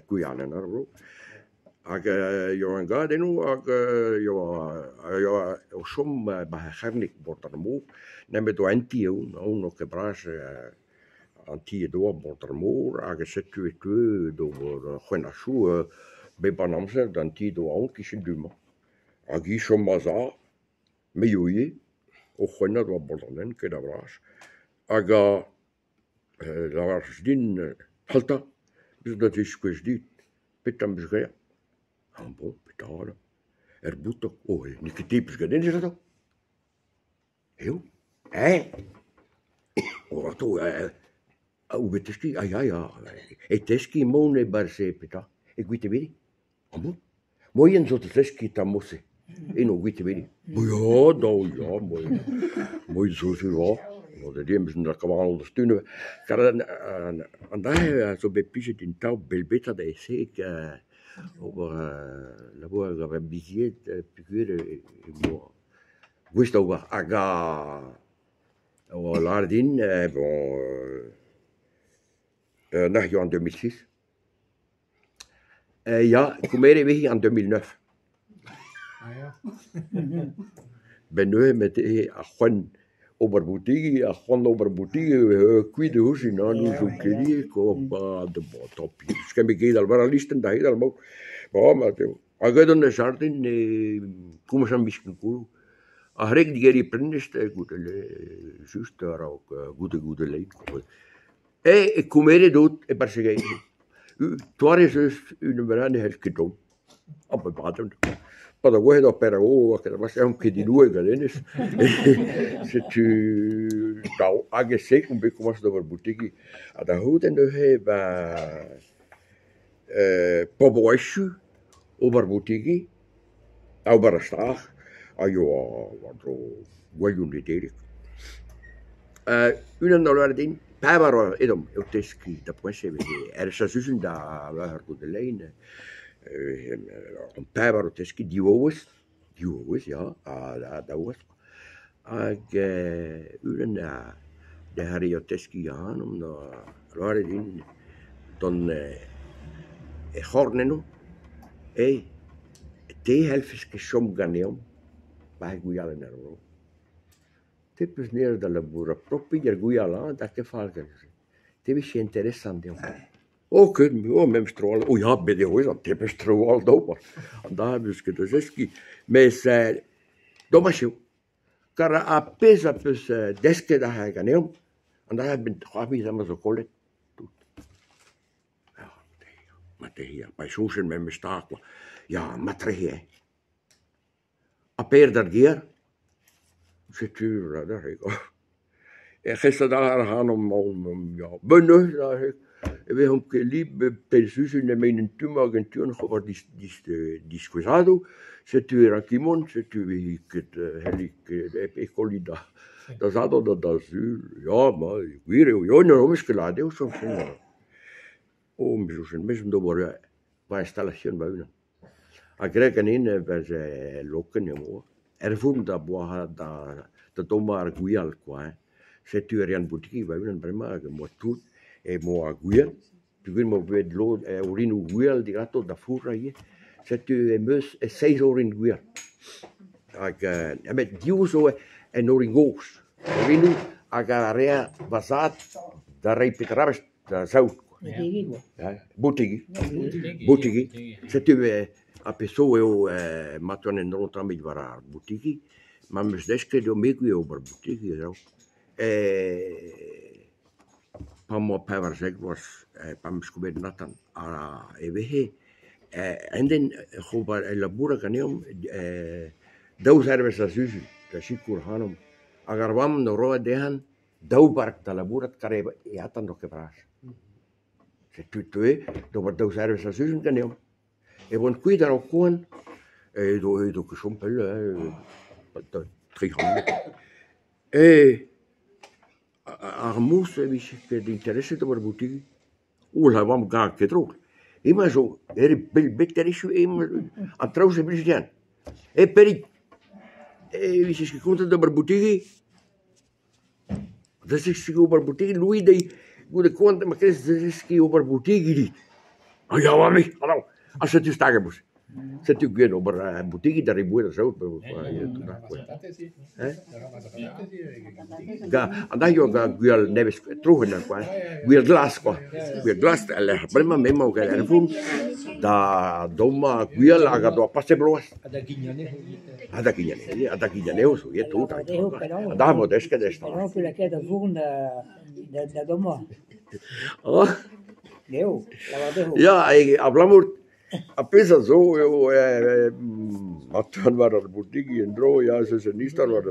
Guyana na ro. Ag jo an gade nu ag jo o som ba charnik bortar mo. Nemme do antio no que bras antie do bortar mo ag setu do khona shu be banamse dan ti do on ki duma. Ag I som maza me yoye o khona do bortaren que da bras. Ag la bras din halta bis dat is dit pitam bisgaya. Bon, betalen. Boete. Oh, niet getypisch gedaan is dat? Heel? Oh, toch, hoe weet je? Ja. Het is geen mone barse pita. Ik weet het niet. Amo? Mooi en zo te zeski tamosse. En weet het niet. Ja, nou ja, mooi zo zo. Dat die moeten dat gewoon ondersteunen. En daar zo bij Piget in touw belbeta dat is zeker. Over la een billet figure wist over aga lardin bon nach jaar 2006 ja komere weg in 2009 ben nu met Juan Oberboutique Juan Oberboutique qui de huis na nu zo kelie ko de top skal me gee al var listen daar al mo maar aga dan jardin kom sam bisken ko a reg die geri prindest goed just daar ook goede leid komere doet persegei Tuares une verande helkedom op baden Para guarda opera que mas é que de lua galenes se tu tau agse com be como da boutique a da hoeden de heba poboishu over boutique over staag ayo wadro guayun de dele une dollar din pavaro edom eu teski da poese sa susun da var de lane een paar teski diuos ja da was ag uren de hario teski aan om da lare din dan horneno te helfiske som ganeom bij Guyana nero tipus neer da labura proprio Guyana da che falga te vi interessante Oh, mem stroal. Oh ja, bij de huis aan het stroal doper. En daar dus que dus eski. Mais domasho. Kara a pesa pes deske da ha ganeum. En daar ben hobby dan zo kolle. Ja, materia. Bij sosen met me staak. Ja, materia. A per dar gear. Zetur daar ik. Gisteren daar gaan om ja, benne daar ik. We hebben liebe persuasion de mijn tumagentuur over die squisado. Se tu era kimon, se tu het helik ecolida. Dat zat dat azul. Ja, maar weer jo no is gelade of zo. Misschien misschien door bij installatie bij. Ik reken in bij ze lokken jo. Voelt dat boa dat tomar guial qua. Se tu era een boutique bij een prima moet tout. Mo aguial, tu wil mo ved lo urinu guial di gato da furra hier. Zet u mus 6 orin guial. Ag met diuso en oringos. Urinu agarea basat da rei petrabes da saut. Boutique. Zet u a pessoa matone no tramit varar boutique. Maar mus deske do megu over boutique zo. Pamo paversek was pam skubed natan a evehe en den khobar labura kaneum dau serves asus da shikur hanum agar wam no roa dehan dau bark da labura kareba yatan do kebras se tutue do dau serves asus kaneum bon cuidar o kon do que chompel Armus wist ik de interesse te worden boutique. Ola wam ga ik droog. Immer zo, beter is immer aan trouwens Brazilian. Peri, wist ik komt de boutique. Dat is over boutique. Louis de goede kont, maar kijk, er is geen over boutique niet. Oh ja, wat mij, hallo. Als het is tagebus. Zet u geen over boutique, daar is moeder zo. Ga, en dan je ga guel neves terug naar qua. Guel glas qua. Guel glas, elle, prima memo que era fun. Da doma guel aga do passe bloas. Ada guignane, so je tot. Da modesca desta. No, quella che è da forno da domo. Ah. Leo, Ja, hablamos apenas zo, matan var al boutique en dro, ja, se nistar var.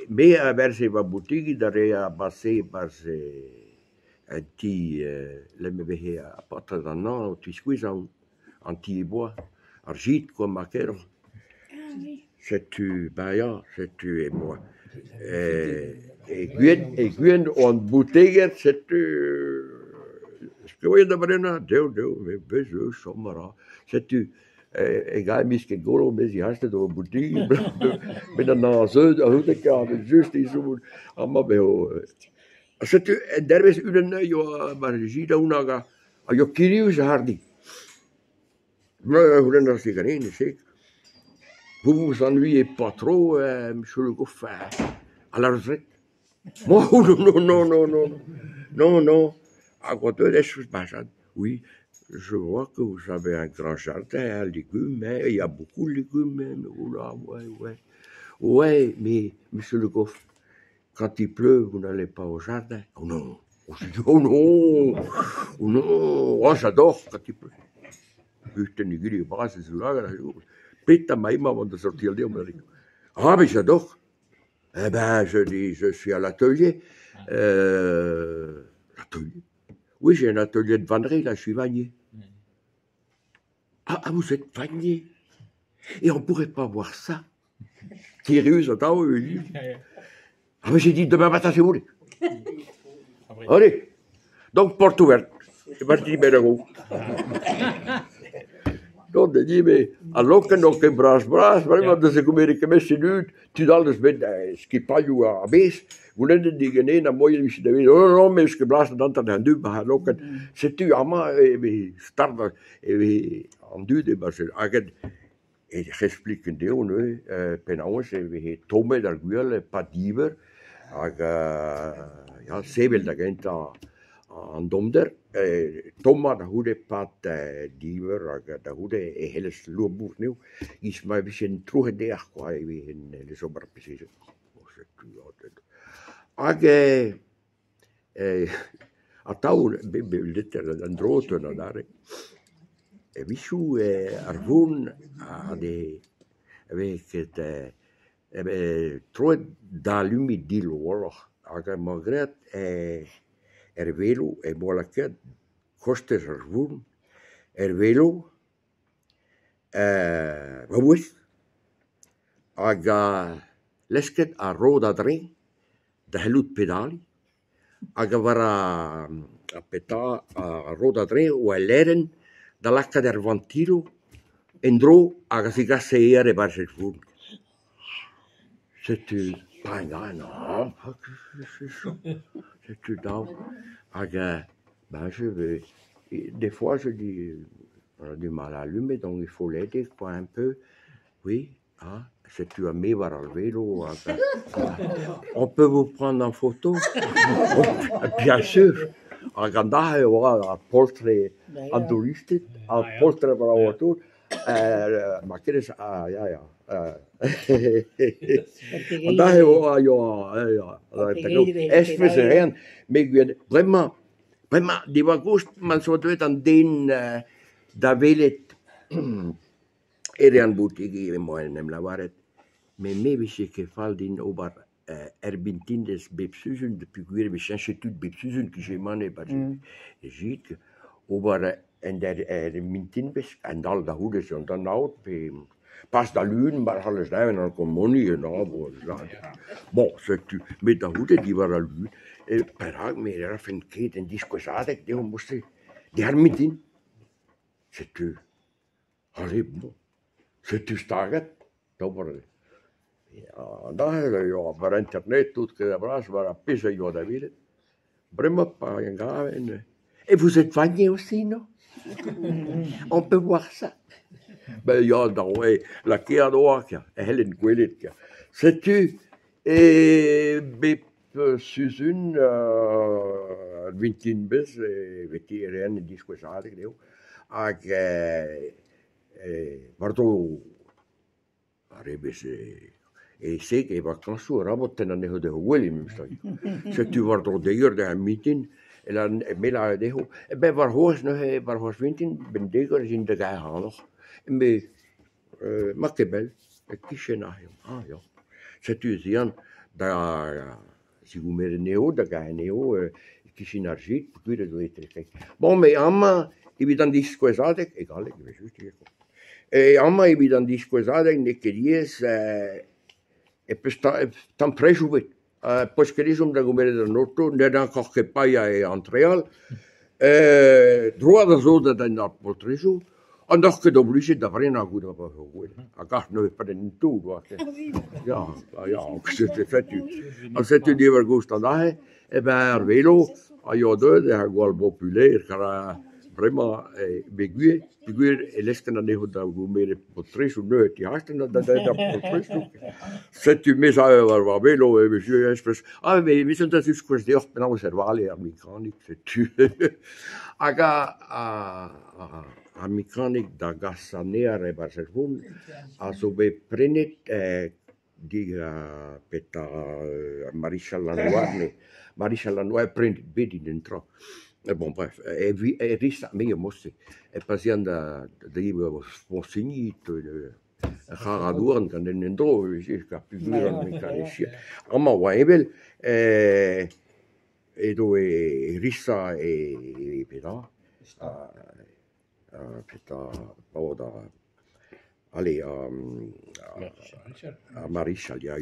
Me a verse va boutique da rea base ti le me vehe a pata da no, ti squisa anti bois, argit comme maquero. C'est tu, ben ja, c'est tu et moi. Ik weet aan boutique, c'est tu. Skrev je maar in, deel, bezig, zomaar. C'est tu. Ik ga misschien golo met die hartstikke door boutique. Met een naze, dat ik aan juist die zo, allemaal bij. C'est tu. En daar is u een, maar je ziet dat unaga, je curieus hardy. Maar hoe dan dat is geen zeker. Vous vous ennuyez pas trop, monsieur le Goff, à la retraite? Moi, non. À côté des choses, oui, je vois que vous avez un grand jardin à légumes, mais il y a beaucoup de légumes, ouais, mais monsieur le Goff, quand il pleut, vous n'allez pas au jardin? Oh non, oh j'adore quand il pleut. Juste une gueule, c'est cela, Pita Maïma avant de sortir le dit. Ah, mais j'adore. Eh ben, je dis, je suis à l'atelier. L'atelier? Oui, j'ai un atelier de vannerie, là, je suis vannier. Ah, vous êtes vannier? Et on ne pourrait pas voir ça. Curieux, attends, oui. Ah, mais j'ai dit, demain matin, c'est vous. Allez. Donc, porte ouverte. C'est parti, Bénégo. Donc, je dis, mais alors que nog geen braas, maar dat is een beetje mensen nu, tu alles met skipaju a base, vous n'êtes dit que na moyen de de non mais que braas dan dan du ba alors c'est tu ama start en du de bas aget et j'explique de on penauens we tome der guel pas diver ja sebel da genta an domder Toma da hude pat diver da hude heles loboer nu is maar we zijn terug de qua we in de zomer precies age atau liter en drote na daar visu arvun de avec trop d'alumidil oorlog age magret velo bolaked kostes arvun velo wawis aga lesket a roda dre de helut pedali aga vara a peta a roda dre o leren da lacca der vantilo endro aga si gasseiere bar el fun c'est pas non c'est tout des fois, je dis, on a du mal à allumer, donc il faut l'aider quoi, un peu. Oui, hein, si tu as mis vers le vélo, on peut vous prendre en photo. Bien sûr. Aganda, a polstre adulistit, a polstre per auto, ma che ja. Daar ja. Vraiment, die was goed, maar zo weet aan den, daar wil het, een boutique, maar nem la waret, maar me wist ik geval die over erbintin des bepsuzen, depuis que we cherchen tout bepsuzen que j'ai mané par je ziet, over en der mintin bes en al da hoede zo dan oud pas da lune maar alles daar en kon money en al bon c'est tu met da hoede die var lune per hag meer er fin kit en discosade die moest die har mintin c'est tu allez bon c'est tu staget da var Ja, daar ja, per internet tout que d'abras var a pesa io da vile. Brema pas un grave. Et vous êtes vanné aussi, non? On peut voir ça. Ben ja, dan ouais, la keer d'oarkia, helen gweletkia. Sais-tu, et bep susun, 20 bez, veti rien disquesade, creo, ag, vardo, arebes, se che va cansu, rabotten an neho de huelim, sais-tu vardo de ur de a meeting, en dan mela deho, e ben var hoos no he, var hoos 20, ben deger in de gai hanog. Me Makebel, Kishenahim. Ah, ja. Sais-tu, Zian, da, si vous mettez Néo, da gai Néo, Kishinarjit, puis de doit être. Bon, mais amma, evident disquesade, egal, je vais juste dire. Et amma, evident disquesade, ne queries, e per tan prejuvet. Pois querisum da gomere da noto, ne dan koche paia e Antreal, droit da zoda da na potreju, en dag que d'obligé d'avoir un goût de pas jouer. À carte ne pas den tout, ja, ja, c'est fait tu. En c'est tu dire go standard, et ben vélo, a yo deux de igual populaire car vraiment begué, et l'est na neho da go mere potreju ne ti hast na da potreju. C'est tu mets à vélo et monsieur express. Ah mais wir sind das ist kurz der genau servale amerikanisch, c'est tu. Aga a mecanic da gassanere Barcelona, also be prenet di peta Marisha Lanoir, Marisha Lanoir prenet bedi dentro. Bon bref, e rista meglio mosse, e pasianda da io spossigito, Haraduren kan den dro, ska figuren mekanici. Amma waibel, e dove rissa e peta. Peta Paoda Ali Marishal, ja,